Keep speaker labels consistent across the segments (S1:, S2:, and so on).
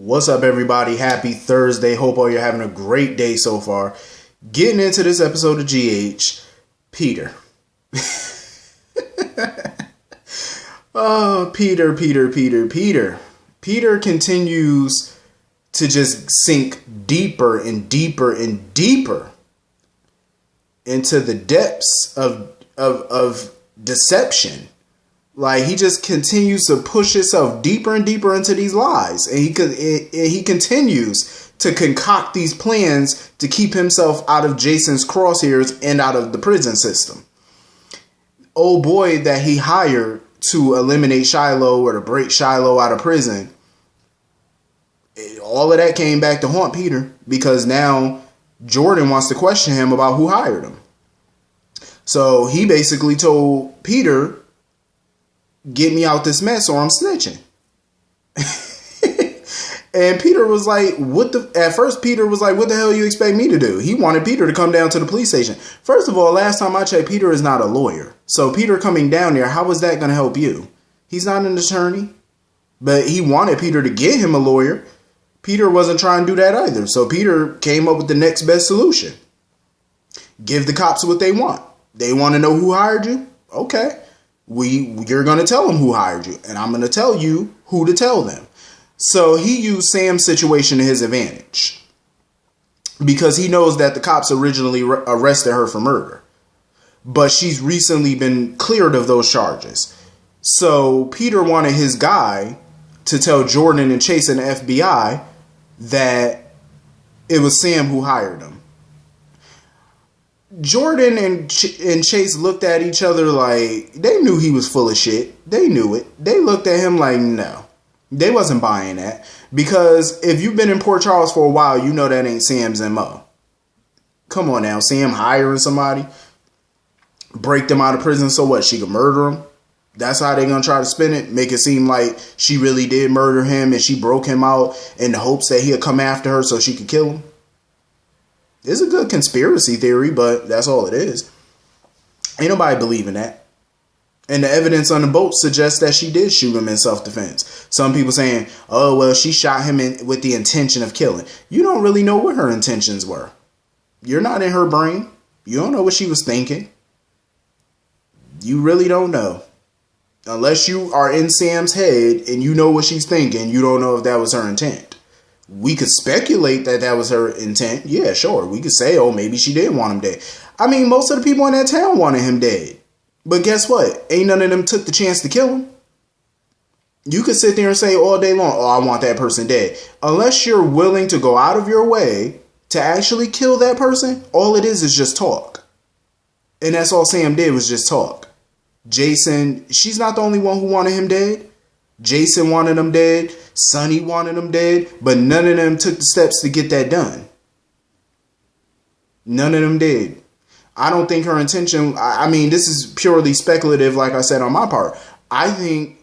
S1: What's up, everybody? Happy Thursday. Hope all you're having a great day so far. Getting into this episode of GH, Peter. Oh, Peter. Peter continues to just sink deeper and deeper and deeper into the depths of deception. Like, he just continues to push himself deeper and deeper into these lies. And he continues to concoct these plans to keep himself out of Jason's crosshairs and out of the prison system. Old boy that he hired to eliminate Shiloh or to break Shiloh out of prison, all of that came back to haunt Peter, because now Jordan wants to question him about who hired him. So he basically told Peter, get me out this mess or I'm snitching. And Peter was like, at first Peter was like, what the hell you expect me to do? He wanted Peter to come down to the police station. First of all, last time I checked, Peter is not a lawyer. So Peter coming down there, how is that going to help you? He's not an attorney. But he wanted Peter to get him a lawyer. Peter wasn't trying to do that either. So Peter came up with the next best solution. Give the cops what they want. They want to know who hired you? Okay. You're going to tell them who hired you, and I'm going to tell you who to tell them. So he used Sam's situation to his advantage, because he knows that the cops originally arrested her for murder, but she's recently been cleared of those charges. So Peter wanted his guy to tell Jordan and Chase and the FBI that it was Sam who hired him. Jordan and Chase looked at each other like they knew he was full of shit. They knew it. They looked at him like, no, they wasn't buying that. Because if you've been in Port Charles for a while, you know that ain't Sam's MO. Come on now, Sam hiring somebody, break them out of prison, so what? She could murder him? That's how they gonna try to spin it? Make it seem like she really did murder him and she broke him out in the hopes that he'll come after her so she could kill him? It's a good conspiracy theory, but that's all it is. Ain't nobody believing that. And the evidence on the boat suggests that she did shoot him in self-defense. Some people saying, oh, well, she shot him with the intention of killing. You don't really know what her intentions were. You're not in her brain. You don't know what she was thinking. You really don't know. Unless you are in Sam's head and you know what she's thinking, you don't know if that was her intent. We could speculate that that was her intent. Yeah, sure. We could say, oh, maybe she did want him dead. I mean, most of the people in that town wanted him dead. But guess what? Ain't none of them took the chance to kill him. You could sit there and say all day long, oh, I want that person dead. Unless you're willing to go out of your way to actually kill that person, all it is just talk. And that's all Sam did, was just talk. Jason, she's not the only one who wanted him dead. Jason wanted him dead. Sonny wanted him dead. But none of them took the steps to get that done. None of them did. I don't think her intention... I mean, this is purely speculative, like I said, on my part. I think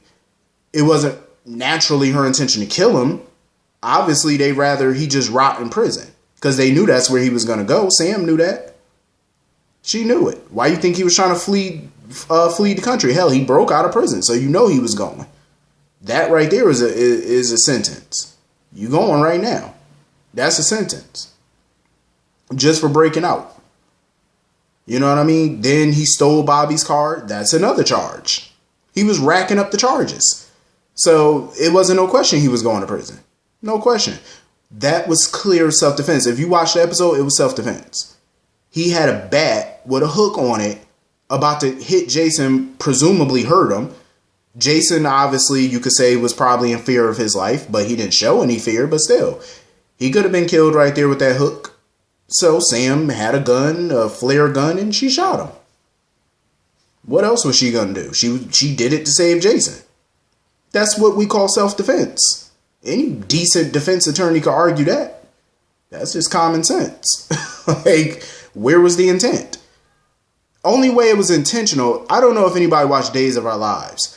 S1: it wasn't naturally her intention to kill him. Obviously, they'd rather he just rot in prison, because they knew that's where he was going to go. Sam knew that. She knew it. Why you think he was trying to flee the country? Hell, he broke out of prison, so you know he was going. That right there is a sentence. You going right now. That's a sentence. Just for breaking out. You know what I mean? Then he stole Bobby's car. That's another charge. He was racking up the charges. So it wasn't no question he was going to prison. No question. That was clear self-defense. If you watch the episode, it was self-defense. He had a bat with a hook on it about to hit Jason, presumably hurt him. Jason, obviously, you could say, was probably in fear of his life, but he didn't show any fear. But still, he could have been killed right there with that hook. So Sam had a gun, a flare gun, and she shot him. What else was she going to do? She did it to save Jason. That's what we call self-defense. Any decent defense attorney could argue that. That's just common sense. Like, where was the intent? Only way it was intentional, I don't know if anybody watched Days of Our Lives.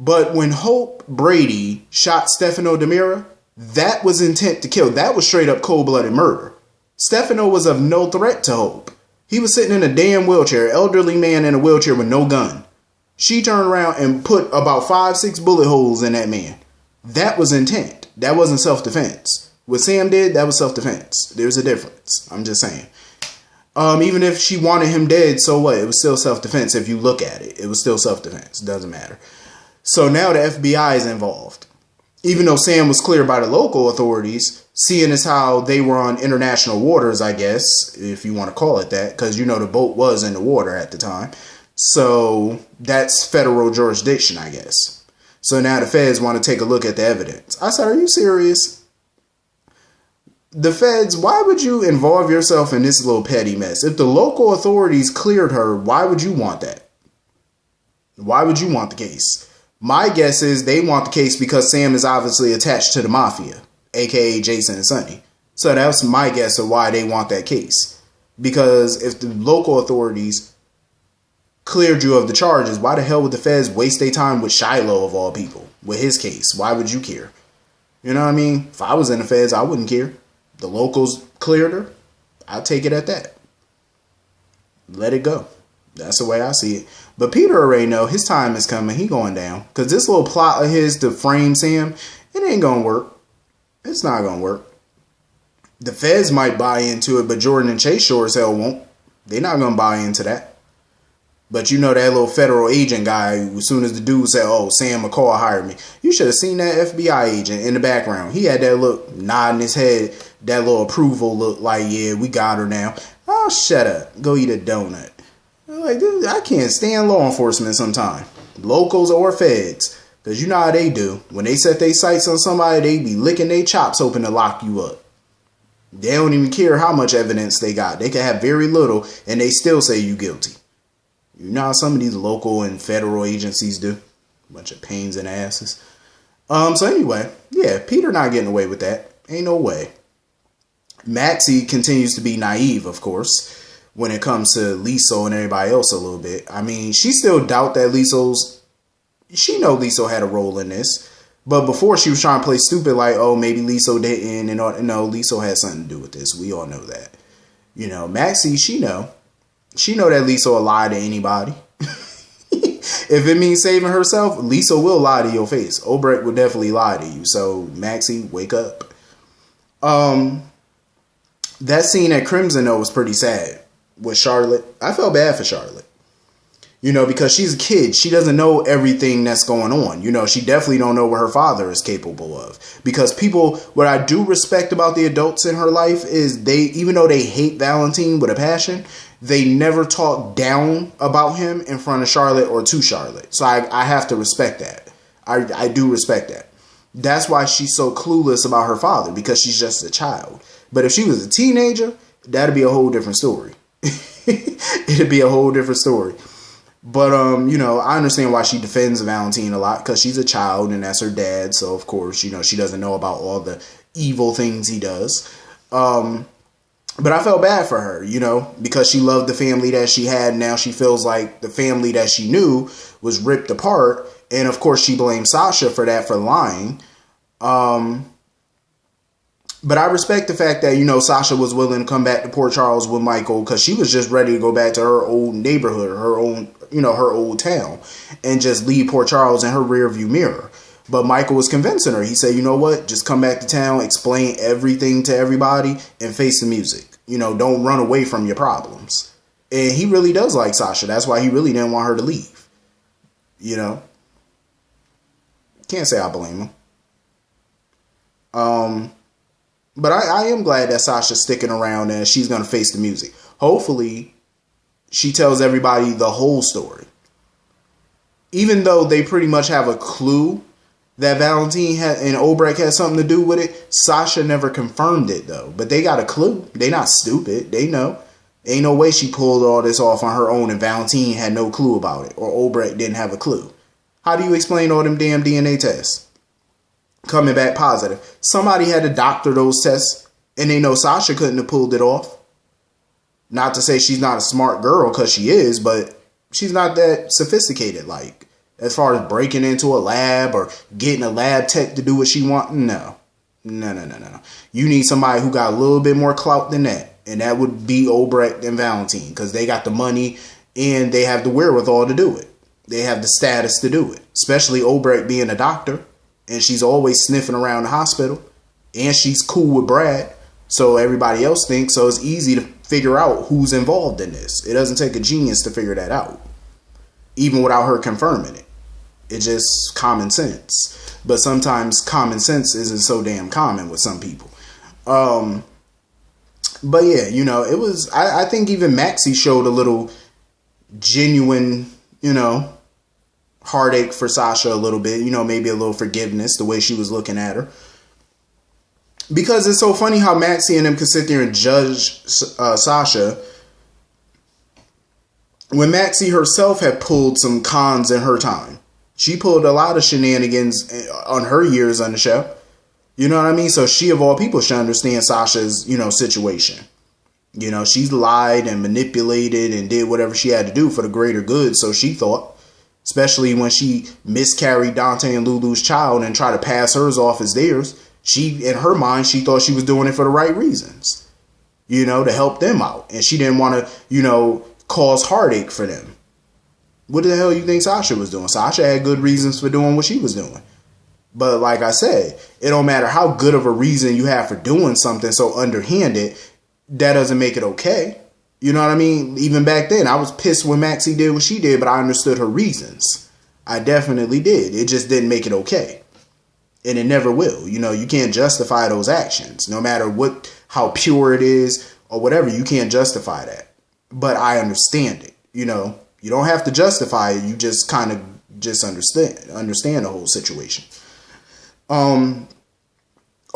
S1: But when Hope Brady shot Stefano DiMera, that was intent to kill. That was straight up cold-blooded murder. Stefano was of no threat to Hope. He was sitting in a damn wheelchair, elderly man in a wheelchair with no gun. She turned around and put about 5-6 bullet holes in that man. That was intent. That wasn't self-defense. What Sam did, that was self-defense. There's a difference. I'm just saying. Even if she wanted him dead, so what? It was still self-defense. If you look at it, it was still self-defense. Doesn't matter. So now the FBI is involved. Even though Sam was cleared by the local authorities, seeing as how they were on international waters, I guess, if you want to call it that, because, the boat was in the water at the time. So that's federal jurisdiction, I guess. So now the feds want to take a look at the evidence. I said, are you serious? The feds, why would you involve yourself in this little petty mess? If the local authorities cleared her, why would you want that? Why would you want the case? My guess is they want the case because Sam is obviously attached to the mafia, aka Jason and Sonny. So that's my guess of why they want that case. Because if the local authorities cleared you of the charges, why the hell would the feds waste their time with Shiloh of all people, with his case? Why would you care? You know what I mean? If I was in the feds, I wouldn't care. The locals cleared her, I'll take it at that. Let it go. That's the way I see it. But Peter already know his time is coming. He going down. Because this little plot of his to frame Sam, it ain't going to work. It's not going to work. The feds might buy into it, but Jordan and Chase sure as hell won't. They're not going to buy into that. But that little federal agent guy, as soon as the dude said, oh, Sam McCall hired me, you should have seen that FBI agent in the background. He had that look, nodding his head, that little approval look like, yeah, we got her now. Oh, shut up. Go eat a donut. Like, dude, I can't stand law enforcement sometimes. Locals or feds. Because you know how they do. When they set their sights on somebody, they be licking their chops hoping to lock you up. They don't even care how much evidence they got. They can have very little and they still say you guilty. You know how some of these local and federal agencies do? Bunch of pains in the asses. So anyway, yeah, Peter not getting away with that. Ain't no way. Maxie continues to be naive, of course, when it comes to Liesl and everybody else a little bit. I mean, she still doubt that she know Liesl had a role in this. But before she was trying to play stupid like, oh, maybe Liesl didn't. And no, Liesl had something to do with this. We all know that. Maxie, she know. She know that Liesl will lie to anybody. If it means saving herself, Liesl will lie to your face. Obrecht will definitely lie to you. So, Maxie, wake up. That scene at Crimson, though, was pretty sad with Charlotte. I felt bad for Charlotte. Because she's a kid. She doesn't know everything that's going on. She definitely don't know what her father is capable of. Because what I do respect about the adults in her life is even though they hate Valentine with a passion, they never talk down about him in front of Charlotte or to Charlotte. So I have to respect that. I do respect that. That's why she's so clueless about her father, because she's just a child. But if she was a teenager, that'd be a whole different story. It'd be a whole different story. But, I understand why she defends Valentine a lot, because she's a child and that's her dad. So, of course, she doesn't know about all the evil things he does. But I felt bad for her, because she loved the family that she had. Now she feels like the family that she knew was ripped apart. And, of course, she blamed Sasha for that, for lying. But I respect the fact that, Sasha was willing to come back to Port Charles with Michael, because she was just ready to go back to her old neighborhood, her old town, and just leave Port Charles in her rearview mirror. But Michael was convincing her. He said, you know what? Just come back to town, explain everything to everybody, and face the music. Don't run away from your problems. And he really does like Sasha. That's why he really didn't want her to leave. Can't say I blame him. But I am glad that Sasha's sticking around and she's going to face the music. Hopefully, she tells everybody the whole story. Even though they pretty much have a clue that Valentine and Obrecht had something to do with it, Sasha never confirmed it, though. But they got a clue. They not stupid. They know. Ain't no way she pulled all this off on her own and Valentine had no clue about it. Or Obrecht didn't have a clue. How do you explain all them damn DNA tests coming back positive? Somebody had to doctor those tests, and they know Sasha couldn't have pulled it off. Not to say she's not a smart girl, because she is, but she's not that sophisticated, like, as far as breaking into a lab or getting a lab tech to do what she wants. No. You need somebody who got a little bit more clout than that, and that would be Obrecht and Valentine, because they got the money and they have the wherewithal to do it. They have the status to do it, especially Obrecht being a doctor. and she's always sniffing around the hospital, and she's cool with Brad, so everybody else thinks. So it's easy to figure out who's involved in this. It doesn't take a genius to figure that out, even without her confirming it. It's just common sense. But sometimes common sense isn't so damn common with some people. But yeah, you know, it was, I think even Maxie showed a little genuine, you know, heartache for Sasha a little bit, you know, maybe a little forgiveness, the way she was looking at her. Because it's so funny how Maxie and them could sit there and judge Sasha when Maxie herself had pulled some cons in her time. She pulled a lot of shenanigans on her years on the show. You know what I mean? So she, of all people, should understand Sasha's, you know, situation. You know, she's lied and manipulated and did whatever she had to do for the greater good, so she thought. Especially when she miscarried Dante and Lulu's child and tried to pass hers off as theirs. She, in her mind, she thought she was doing it for the right reasons. You know, to help them out. And she didn't want to, you know, cause heartache for them. What the hell you think Sasha was doing? Sasha had good reasons for doing what she was doing. But like I said, it don't matter how good of a reason you have for doing something so underhanded, that doesn't make it okay. You know what I mean? Even back then, I was pissed when Maxie did what she did, but I understood her reasons. I definitely did. It just didn't make it okay. And it never will. You know, you can't justify those actions. No matter how pure it is or whatever, you can't justify that. But I understand it. You know, you don't have to justify it. You just kind of just understand the whole situation.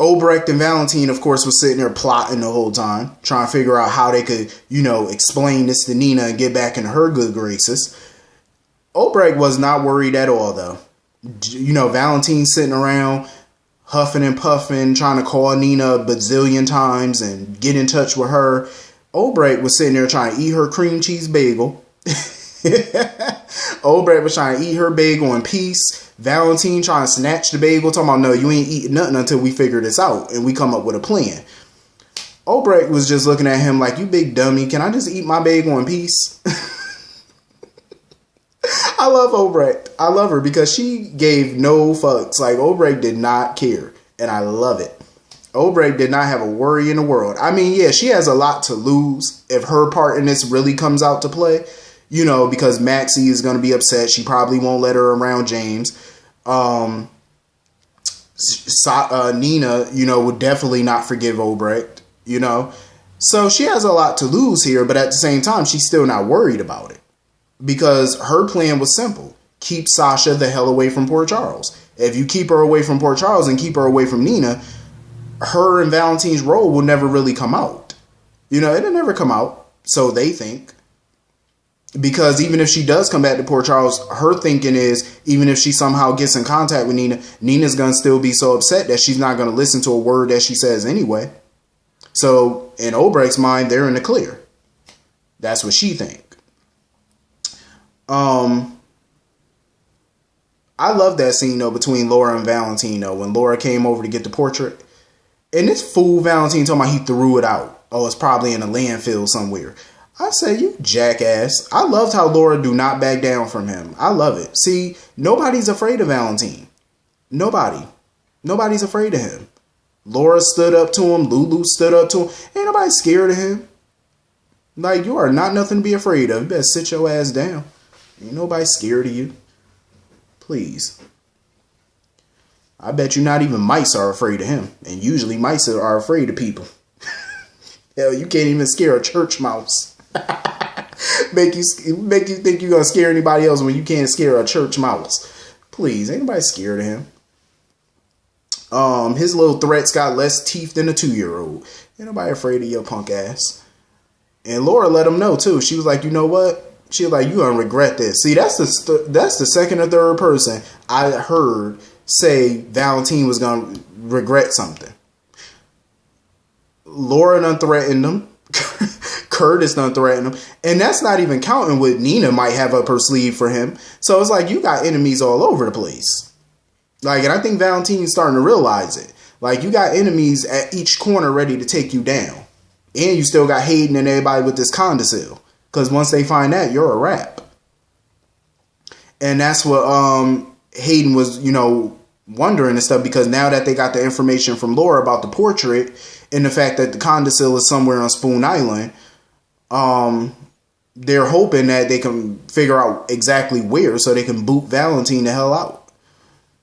S1: Obrecht and Valentine, of course, was sitting there plotting the whole time, trying to figure out how they could, you know, explain this to Nina and get back in her good graces. Obrecht was not worried at all, though. You know, Valentine sitting around, huffing and puffing, trying to call Nina a bazillion times and get in touch with her. Obrecht was sitting there trying to eat her cream cheese bagel. Obrecht was trying to eat her bagel in peace. Valentine trying to snatch the bagel, talking about, no, you ain't eating nothing until we figure this out and we come up with a plan. Obrecht was just looking at him like, you big dummy, can I just eat my bagel in peace? I love Obrecht. I love her because she gave no fucks. Like, Obrecht did not care, and I love it. Obrecht did not have a worry in the world. I mean, yeah, she has a lot to lose if her part in this really comes out to play. You know, because Maxie is going to be upset. She probably won't let her around James. Nina, you know, would definitely not forgive Obrecht, you know. So she has a lot to lose here, but at the same time, she's still not worried about it. Because her plan was simple. Keep Sasha the hell away from Port Charles. If you keep her away from Port Charles and keep her away from Nina, her and Valentine's role will never really come out. You know, it'll never come out, so they think. Because even if she does come back to Port Charles, her thinking is, even if she somehow gets in contact with Nina, Nina's going to still be so upset that she's not going to listen to a word that she says anyway. So, in Obrecht's mind, they're in the clear. That's what she think. I love that scene, though, between Laura and Valentine, though, when Laura came over to get the portrait. And this fool Valentine talking about he threw it out. Oh, it's probably in a landfill somewhere. I say, you jackass. I loved how Laura do not back down from him. I love it. See, nobody's afraid of Valentine. Nobody. Nobody's afraid of him. Laura stood up to him. Lulu stood up to him. Ain't nobody scared of him. Like, you are not nothing to be afraid of. You better sit your ass down. Ain't nobody scared of you. Please. I bet you not even mice are afraid of him. And usually mice are afraid of people. Hell, you can't even scare a church mouse. make you think you're gonna scare anybody else when you can't scare a church mouse. Please, ain't nobody scared of him. His little threats got less teeth than a 2-year-old. Ain't nobody afraid of your punk ass. And Laura let him know too. She was like, you know what? She was like, you gonna regret this. See, that's the second or third person I heard say Valentine was gonna regret something. Laura done threatened him. Curtis done threatened him. And that's not even counting what Nina might have up her sleeve for him. So it's like you got enemies all over the place. Like, and I think Valentine's starting to realize it. Like, you got enemies at each corner ready to take you down. And you still got Hayden and everybody with this condescil. Because once they find that, you're a wrap. And that's what Hayden was, you know, wondering and stuff, because now that they got the information from Laura about the portrait and the fact that the Condorcet is somewhere on Spoon Island, they're hoping that they can figure out exactly where so they can boot Valentine the hell out.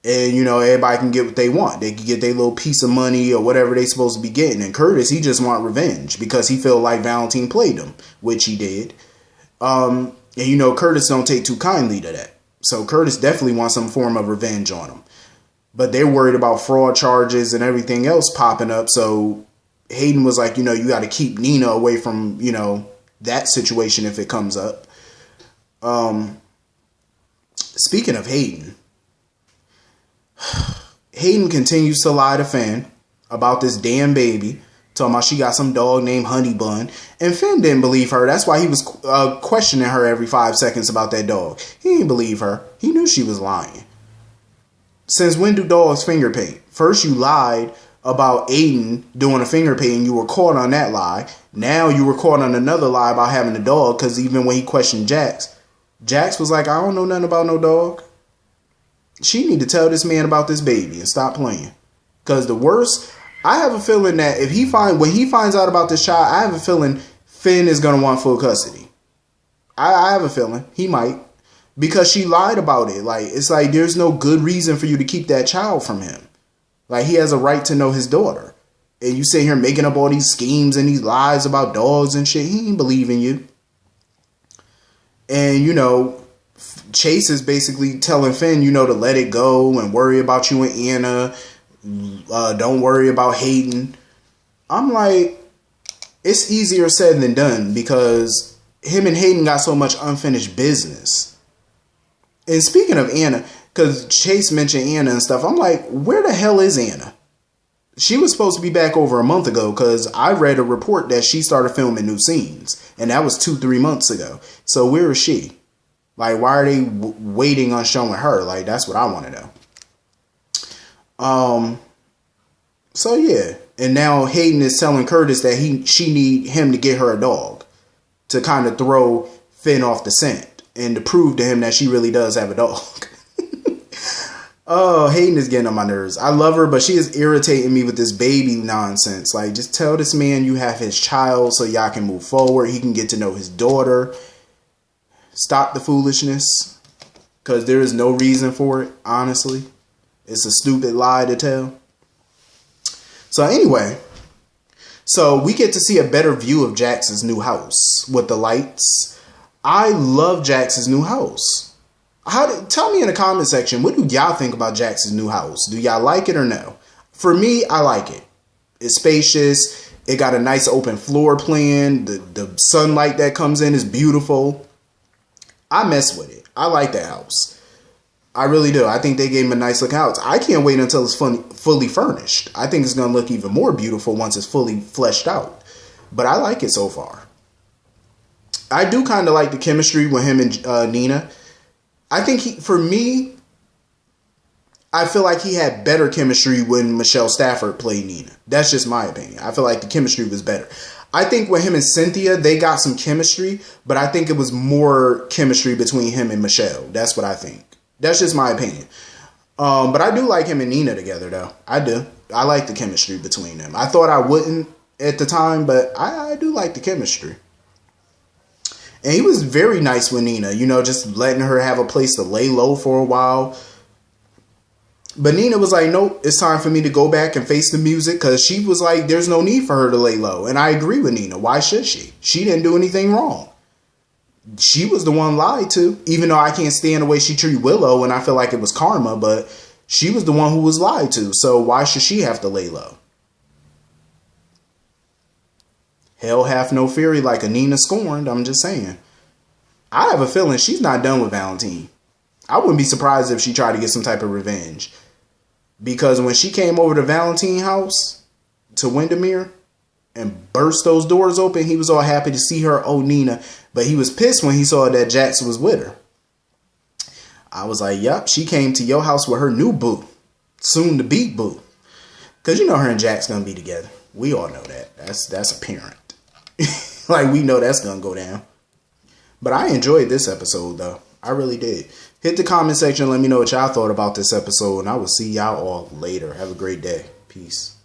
S1: And, you know, everybody can get what they want. They can get their little piece of money or whatever they supposed to be getting. And Curtis, he just want revenge because he feel like Valentine played him, which he did. And, you know, Curtis don't take too kindly to that. So Curtis definitely wants some form of revenge on him. But they're worried about fraud charges and everything else popping up. So Hayden was like, you know, you got to keep Nina away from, you know, that situation if it comes up. Speaking of Hayden, Hayden continues to lie to Finn about this damn baby, talking about she got some dog named Honey Bun, and Finn didn't believe her. That's why he was questioning her every 5 seconds about that dog. He didn't believe her. He knew she was lying. Since when do dogs finger paint? First you lied about Aiden doing a finger paint and you were caught on that lie. Now you were caught on another lie about having a dog, because even when he questioned Jax was like, I don't know nothing about no dog. She need to tell this man about this baby and stop playing. Because the worst, I have a feeling that when he finds out about this child, I have a feeling Finn is going to want full custody. I have a feeling he might. Because she lied about it. Like, it's like there's no good reason for you to keep that child from him. Like, he has a right to know his daughter. And you sit here making up all these schemes and these lies about dogs and shit. He ain't believing you. And, you know, Chase is basically telling Finn, you know, to let it go and worry about you and Anna. Don't worry about Hayden. I'm like, it's easier said than done, because him and Hayden got so much unfinished business. And speaking of Anna, because Chase mentioned Anna and stuff, I'm like, where the hell is Anna? She was supposed to be back over a month ago, because I read a report that she started filming new scenes. And that was 2-3 months ago. So where is she? Like, why are they waiting on showing her? Like, that's what I want to know. So yeah. And now Hayden is telling Curtis that she need him to get her a dog to kind of throw Finn off the scent and to prove to him that she really does have a dog. Oh, Hayden is getting on my nerves. I love her, but she is irritating me with this baby nonsense. Like, just tell this man you have his child so y'all can move forward. He can get to know his daughter. Stop the foolishness, because there is no reason for it, honestly. It's a stupid lie to tell. So anyway, so we get to see a better view of Jax's new house with the lights. I love Jax's new house. Tell me in the comment section, what do y'all think about Jax's new house? Do y'all like it or no? For me, I like it. It's spacious. It got a nice open floor plan. The sunlight that comes in is beautiful. I mess with it. I like that house. I really do. I think they gave him a nice looking house. I can't wait until it's fully furnished. I think it's going to look even more beautiful once it's fully fleshed out. But I like it so far. I do kind of like the chemistry with him and Nina. I think for me, I feel like he had better chemistry when Michelle Stafford played Nina. That's just my opinion. I feel like the chemistry was better. I think with him and Cynthia, they got some chemistry, but I think it was more chemistry between him and Michelle. That's what I think. That's just my opinion. But I do like him and Nina together, though. I do. I like the chemistry between them. I thought I wouldn't at the time, but I do like the chemistry. And he was very nice with Nina, you know, just letting her have a place to lay low for a while. But Nina was like, nope, it's time for me to go back and face the music, because she was like, there's no need for her to lay low. And I agree with Nina. Why should she? She didn't do anything wrong. She was the one lied to, even though I can't stand the way she treated Willow and I feel like it was karma, but she was the one who was lied to. So why should she have to lay low? Hell hath no fury like a Nina scorned. I'm just saying. I have a feeling she's not done with Valentine. I wouldn't be surprised if she tried to get some type of revenge. Because when she came over to Valentine house, to Windermere, and burst those doors open, he was all happy to see her, oh Nina. But he was pissed when he saw that Jax was with her. I was like, yup, she came to your house with her new boo. Soon to be boo. Because you know her and Jax going to be together. We all know that. That's apparent. Like, we know that's going to go down. But I enjoyed this episode, though. I really did. Hit the comment section. Let me know what y'all thought about this episode. And I will see y'all all later. Have a great day. Peace.